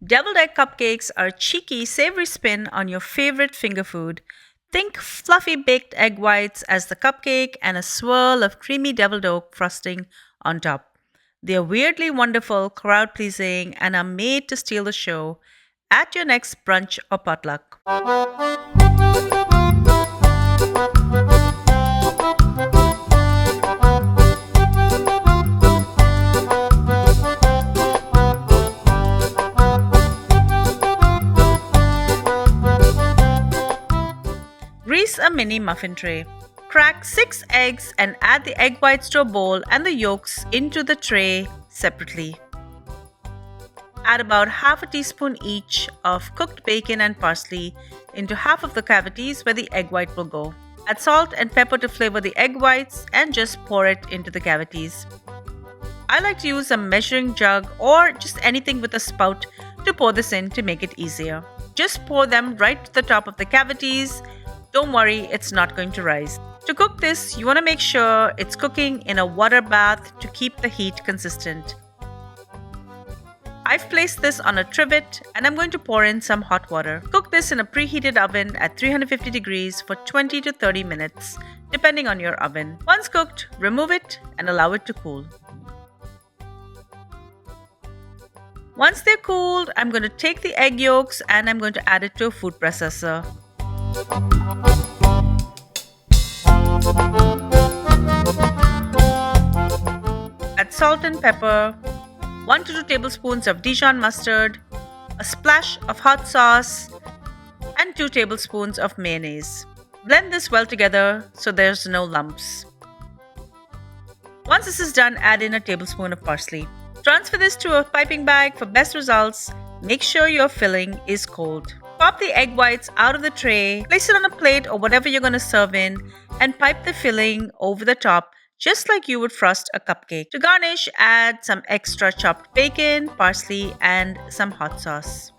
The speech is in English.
Deviled egg cupcakes are a cheeky, savory spin on your favorite finger food. Think fluffy baked egg whites as the cupcake and a swirl of creamy deviled oak frosting on top. They are weirdly wonderful, crowd pleasing, and are made to steal the show at your next brunch or potluck. Grease a mini muffin tray. Crack 6 eggs and add the egg whites to a bowl and the yolks into the tray separately. Add about half a teaspoon each of cooked bacon and parsley into half of the cavities where the egg white will go. Add salt and pepper to flavor the egg whites and just pour it into the cavities. I like to use a measuring jug or just anything with a spout to pour this in to make it easier. Just pour them right to the top of the cavities. Don't worry, it's not going to rise. To cook this, you want to make sure it's cooking in a water bath to keep the heat consistent. I've placed this on a trivet and I'm going to pour in some hot water. Cook this in a preheated oven at 350 degrees for 20 to 30 minutes, depending on your oven. Once cooked, remove it and allow it to cool. Once they're cooled, I'm going to take the egg yolks and I'm going to add it to a food processor. Add salt and pepper, 1 to 2 tablespoons of Dijon mustard, a splash of hot sauce, and 2 tablespoons of mayonnaise. Blend this well together so there's no lumps. Once this is done, add in a tablespoon of parsley. Transfer this to a piping bag for best results. Make sure your filling is cold. Pop the egg whites out of the tray, place it on a plate or whatever you're going to serve in, and pipe the filling over the top just like you would frost a cupcake. To garnish, add some extra chopped bacon, parsley, and some hot sauce.